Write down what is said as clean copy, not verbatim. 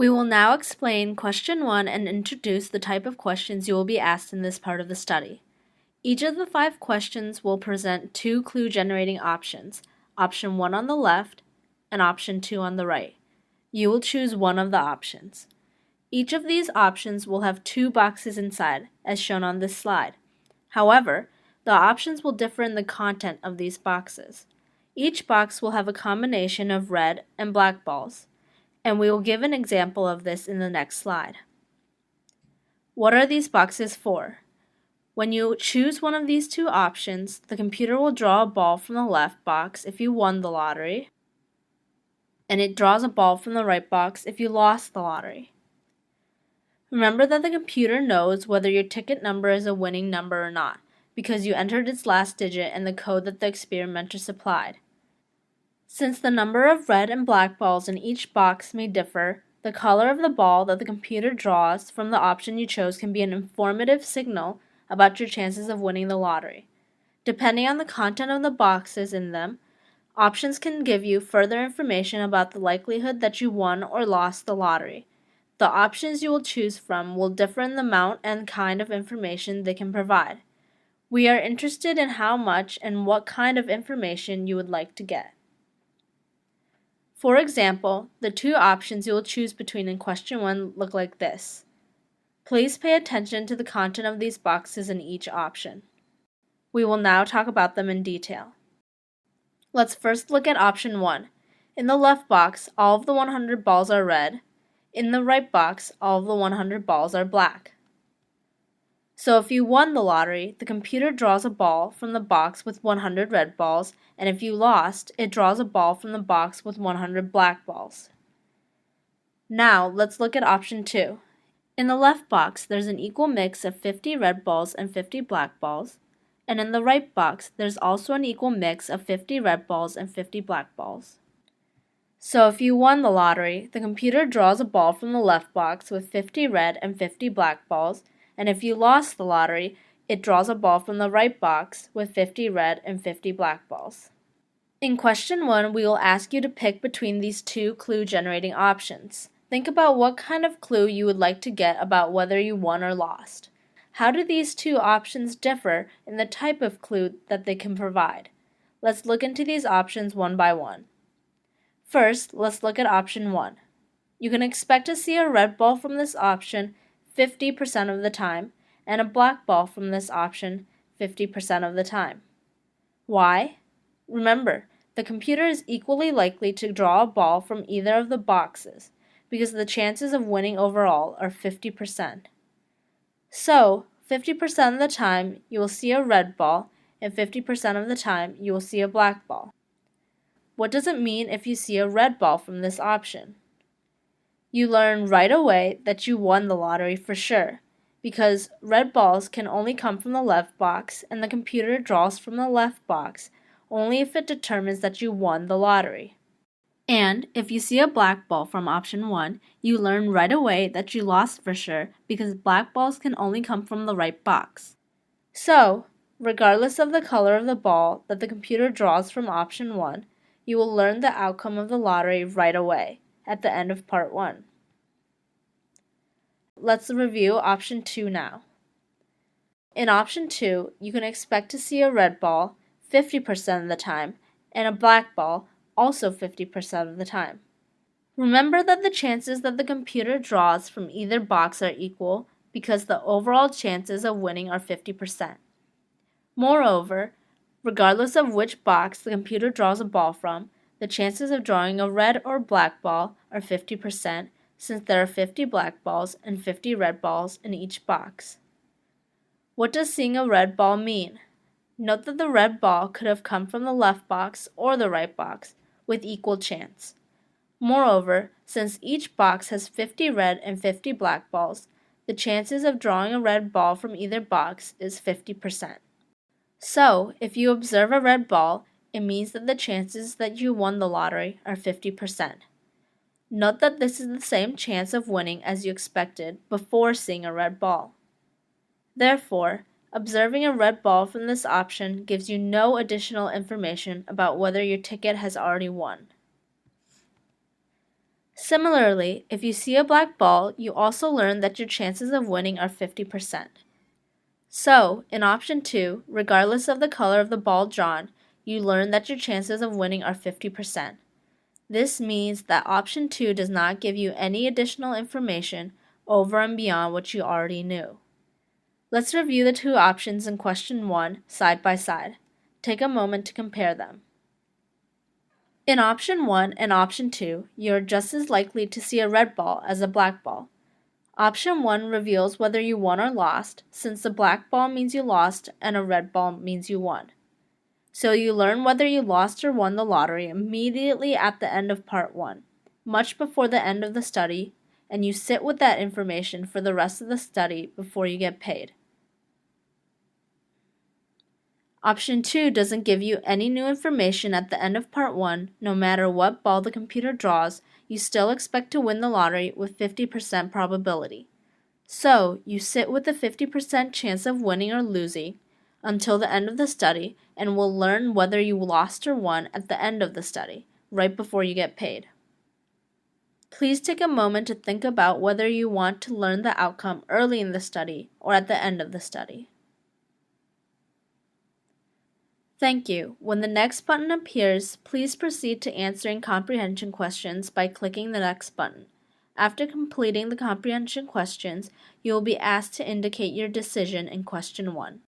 We will now explain question 1 and introduce the type of questions you will be asked in this part of the study. Each of the 5 questions will present 2 clue-generating options, option 1 on the left and option 2 on the right. You will choose one of the options. Each of these options will have 2 boxes inside, as shown on this slide. However, the options will differ in the content of these boxes. Each box will have a combination of red and black balls, and we will give an example of this in the next slide. What are these boxes for? When you choose one of these 2 options, the computer will draw a ball from the left box if you won the lottery, and it draws a ball from the right box if you lost the lottery. Remember that the computer knows whether your ticket number is a winning number or not, because you entered its last digit and the code that the experimenter supplied. Since the number of red and black balls in each box may differ, the color of the ball that the computer draws from the option you chose can be an informative signal about your chances of winning the lottery. Depending on the content of the boxes in them, options can give you further information about the likelihood that you won or lost the lottery. The options you will choose from will differ in the amount and kind of information they can provide. We are interested in how much and what kind of information you would like to get. For example, the 2 options you will choose between in question 1 look like this. Please pay attention to the content of these boxes in each option. We will now talk about them in detail. Let's first look at option 1. In the left box, all of the 100 balls are red. In the right box, all of the 100 balls are black. So if you won the lottery, the computer draws a ball from the box with 100 red balls, and if you lost, it draws a ball from the box with 100 black balls. Now, let's look at option 2. In the left box, there's an equal mix of 50 red balls and 50 black balls, and in the right box, there's also an equal mix of 50 red balls and 50 black balls. So if you won the lottery, the computer draws a ball from the left box with 50 red and 50 black balls, and if you lost the lottery, it draws a ball from the right box with 50 red and 50 black balls. In question 1, we will ask you to pick between these 2 clue-generating options. Think about what kind of clue you would like to get about whether you won or lost. How do these 2 options differ in the type of clue that they can provide? Let's look into these options one by one. First, let's look at option 1. You can expect to see a red ball from this option 50% of the time, and a black ball from this option 50% of the time. Why? Remember, the computer is equally likely to draw a ball from either of the boxes, because the chances of winning overall are 50%. So, 50% of the time you will see a red ball, and 50% of the time you will see a black ball. What does it mean if you see a red ball from this option? You learn right away that you won the lottery for sure, because red balls can only come from the left box, and the computer draws from the left box only if it determines that you won the lottery. And if you see a black ball from option 1, you learn right away that you lost for sure, because black balls can only come from the right box. So, regardless of the color of the ball that the computer draws from option 1, you will learn the outcome of the lottery right away, at the end of part 1. Let's review option 2 now. In option 2, you can expect to see a red ball 50% of the time, and a black ball also 50% of the time. Remember that the chances that the computer draws from either box are equal because the overall chances of winning are 50%. Moreover, regardless of which box the computer draws a ball from, the chances of drawing a red or black ball are 50%, since there are 50 black balls and 50 red balls in each box. What does seeing a red ball mean? Note that the red ball could have come from the left box or the right box, with equal chance. Moreover, since each box has 50 red and 50 black balls, the chances of drawing a red ball from either box is 50%. So, if you observe a red ball, it means that the chances that you won the lottery are 50%. Note that this is the same chance of winning as you expected before seeing a red ball. Therefore, observing a red ball from this option gives you no additional information about whether your ticket has already won. Similarly, if you see a black ball, you also learn that your chances of winning are 50%. So, in option 2, regardless of the color of the ball drawn, you learn that your chances of winning are 50%. This means that option 2 does not give you any additional information over and beyond what you already knew. Let's review the two options in question 1 side by side. Take a moment to compare them. In option 1 and option 2, you are just as likely to see a red ball as a black ball. Option 1 reveals whether you won or lost, since the black ball means you lost and a red ball means you won. So you learn whether you lost or won the lottery immediately at the end of part 1, much before the end of the study, and you sit with that information for the rest of the study before you get paid. Option 2 doesn't give you any new information at the end of part 1. No matter what ball the computer draws, you still expect to win the lottery with 50% probability. So, you sit with a 50% chance of winning or losing until the end of the study and will learn whether you lost or won at the end of the study, right before you get paid. Please take a moment to think about whether you want to learn the outcome early in the study or at the end of the study. Thank you. When the next button appears, please proceed to answering comprehension questions by clicking the next button. After completing the comprehension questions, you will be asked to indicate your decision in question 1.